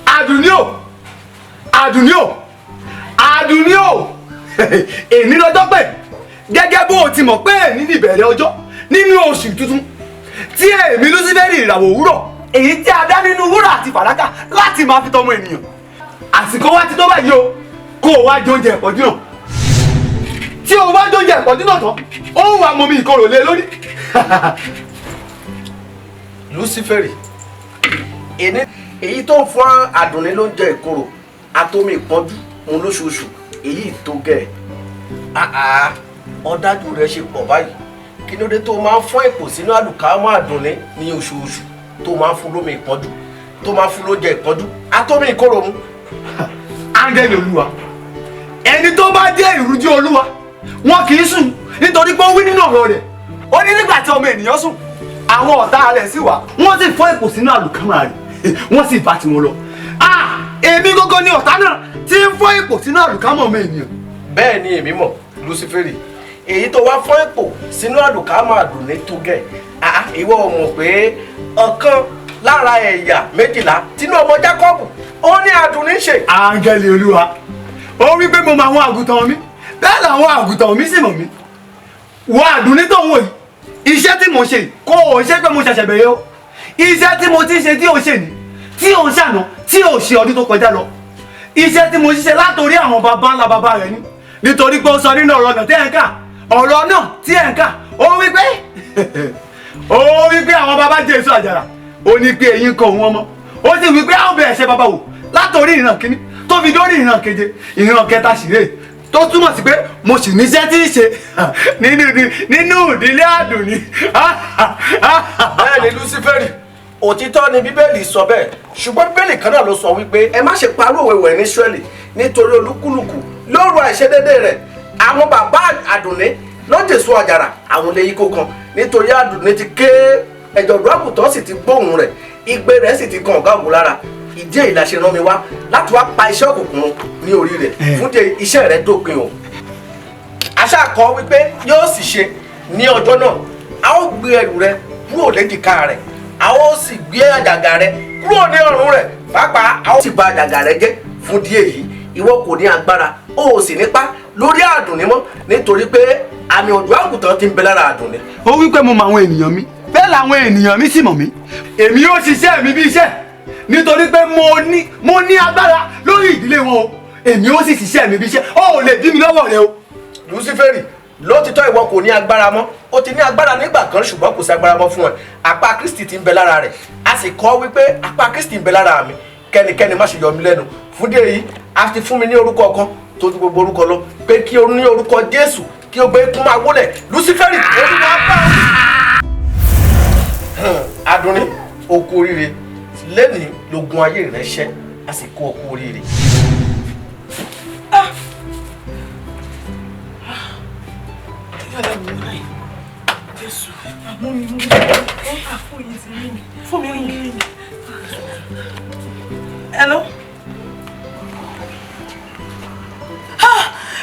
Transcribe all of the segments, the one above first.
Àdùnní o Àdùnní o Àdùnní o èmi lọ́jọ́ pé gẹ́gẹ́ bó o ti mọ̀ pé èmi ní ìbẹ̀rẹ̀ ọjọ́ nínú oṣù tuntun tí èmi Lúsífẹ́rì ìràwọ̀ òwúrọ̀ èyí tí a dá nínú wúrà àti fàdákà láti máa fi tọmọ ènìyàn àsìkò wa ti tó báyìí o kó o wá jẹ oúnjẹ ìpọ́njú náà tí o bá jẹ oúnjẹ ìpọ́njú náà tán ó ń wà mọ́ mi ìkorò lé lórí. Lúsífẹ́rì èyí tó ń fún Àdùnní ló ń jẹ ìkorò àtomi ìpọ́njú òun lóṣooṣù èyí tó gẹ̀ ọ̀dájú rẹ̀ ṣe pọ̀ báyìí kí ló dé tó máa ń fọ́n èpò sínú àlùkámọ́ Àdùnní ní oṣooṣù tó máa ń fún lómi ìpọ́njú tó máa ń fún lóúnjẹ ìpọ́njú àtomi ìkorò mu. Áńgẹ́lì Olúwa ẹni tó bá jẹ́ ìrújú Olúwa wọn kì í sùn nítorí pé ó wí nínú ọ̀rọ̀ rẹ̀ ó ní nígbà tí ọmọ ènìyàn sùn àwọn ọ̀tá rẹ̀ sì wá wọ́n sì fọ́n èpò sínú àlùkámọ́ rẹ̀ wọ́n sì bá tiwọn lọ. Èmi gógó ni ọ̀tá náà tí ń fọ́n èpò sínú àlùkámọ́ ọmọ ènìyàn. Bẹ́ẹ̀ ni èmi mọ̀ Lúsífẹ́rì èyí tó wá fọ́n èpò sínú àlùkámọ́ Àdùnní tó gẹ̀ ìwọ mọ̀ pé ọ̀kan lára ẹ̀yà 12 tínú ọmọ Jákọ́bù ó ní Àdùnní ṣe. Áńgẹ́lì Olúwa ó wí pé mo mọ àwọn àgùntàn mi bẹ́ẹ̀ làwọn àgùntàn mi sì mọ̀ mí wọ Àdùnní tó ń wò yìí iṣẹ́ tí mo ṣe kò ó ṣe pé mo ṣẹ̀ṣẹ̀ bẹ̀rẹ̀ o iṣẹ́ tí mo ti ṣe tí o ṣe ní tí o ń ṣàná tí o ṣe ọdún tó kọjá lọ iṣẹ́ tí mo ṣiṣẹ́ látòrí àwọn baba ńlá baba rẹ̀ ni nítorí pé ó sọ nínú ọ̀rọ̀ náà tí ẹ̀ ń kà ọ̀rọ̀ náà tí ẹ̀ ń kà ó wí pé àwọn baba jẹ èso àjàrà ó ní pé eyín kan òun ọmọ ó sì wí pé àwọn bẹ̀rẹ̀ ṣe baba wò látòrí ìran kínní tó fi dórí ìran keje ìran kẹta sì rèé tó túmọ̀ sí pé mo sì níṣẹ́ tí ń ṣe nínú ìdílé Àdùnní. Bẹ́ẹ̀ ni Lúsífẹ́rì òtítọ́ ni Bíbélì sọ bẹ́ẹ̀ ṣùgbọ́n Bíbélì kan náà ló sọ wípé ẹ má ṣe parọ́ òwe wẹ̀ ní Ísírẹ́lì nítorí olúkúlùkù lóru àìṣedédé rẹ̀ àwọn bàbá Àdùnní lọ́jẹ̀sọ àjàrà àwọn lè yí kó kan nítorí Àdùnní ti ké ẹ̀jọ̀dún àgùntàn sì ti gbóhùn rẹ̀ igbe rẹ̀ sì ti kan ọ̀gá ògùn lára ìdí èyí la ṣe rán mi wá láti wá pa iṣẹ́ òkùnkùn ní orí rẹ̀ fún de iṣẹ́ rẹ̀ dópin o. àṣà kọ wípé yóò sì ṣe ní ọjọ́ náà a ó gbé ẹrù rẹ̀ kúrò léjìká rẹ̀ a ó sì gbé àjàgà rẹ̀ kúrò ní ọrùn rẹ̀ pàápàá a ó sì bà àjàgà rẹ̀ jẹ́ fún díẹ̀ yìí ìwọ kò ní agbára ó sì nípa lórí Àdùnní mọ́ nítorí pé àmì ọ̀dọ́ àgùntàn ti ń bẹ lára Àdùnní. ó wí pé mo mọ àwọn ènìyàn mi bẹ́ẹ̀ làwọn ènìyàn mi sì mọ̀ mí èmi yóò ṣiṣẹ́ mi bí iṣẹ́ nítorí pé mo ní agbára lórí ìdílé wọn o èmi ó sì ṣiṣẹ́ mi bí iṣẹ́ ó lè dí mi lọ́wọ́ rẹ o. Lúsífẹ́rì lótìtọ́ ìwọ kò ní agbára mọ́ ó ti ní agbára nígbà kan ṣùgbọ́n kò sí agbára mọ́ fún ẹ apá Kristi ti ń bẹ lára rẹ̀ a sì kọ́ wípé apá Kristi ń bẹ lára mi kẹ́nikẹ́ni má ṣe yọ mí lẹ́nu fún díẹ̀ yìí a ti fún mi ní orúkọ kan tó ju gbogbo orúkọ lọ pé kí o ní orúkọ Jésù kí o gbé ikú máa wólẹ̀ Lúsífẹ́rì orí máa bá Àdùnní o kú oríire lẹ́nìí lógun ayé rẹ̀ ṣẹ́ a sì kó o kú oríire. Hello?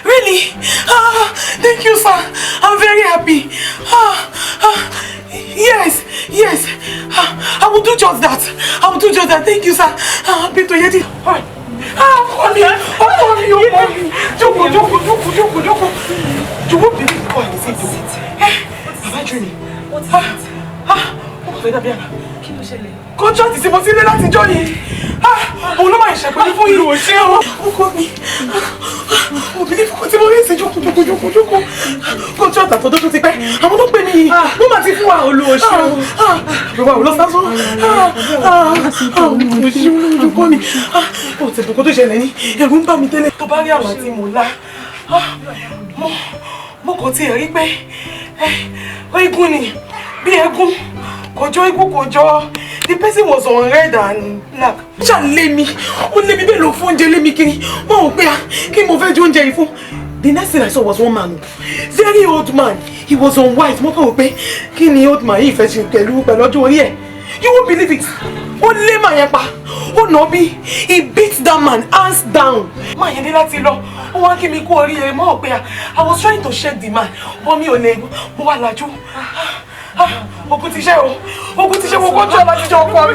Really? Thank you, sir. I'm very happy. Yes. I will do just that. Thank you, sir. Happy to hear it. Jókòó, baby. Go and sit. Baba Juni. What's it? Kí ló ṣẹlẹ̀? Contract tí mo ti lé láti jọ́ yìí. Òun ló máa ń ṣẹ̀pẹ́ fún ìlú òṣè o. Ọkọ mi. Obìnrin fún tí mo rí sí jókòó. Contract àtọ́dọ́ tó ti pẹ́. Àwọn tó pè mí yìí. Wọ́n máa ti fún wa olóòṣè o. Bàbá ò lọ sásán. Òṣì olóòjúkọ́ mi. Ó ti bùkún tó ṣẹlẹ̀ ní. Ẹ̀rù ń bà mí tẹ́lẹ̀. Tó bá rí àwọn tí mo lá. Mo kàn ti rí pé eégún ni bí eégún. Kòjọ́. The person was on red and black. Ṣá lé mi. Ó lé mi bẹ́ẹ̀ ló fún oúnjẹ lé mi kiri. Wọ́n ò pé kí mo fẹ́ jẹ oúnjẹ yìí fún. The next thing I saw was one man. Very old man. He was on white. Mo kàn wò pé kí ni old man yìí fẹ́ ṣe pẹ̀lú ọjọ́ orí ẹ̀. You won't believe it. Ó lé màá yẹn pa. Ó nà bí. He beat that man hands down. Màá yẹn ní láti lọ. Ó wá kí mi kú oríire. Mo ò pé I was trying to shake the man. But mi ò lè. Mo wà lájú. Ogun ti ṣe mo kọjá láti jọ ọkọ mi.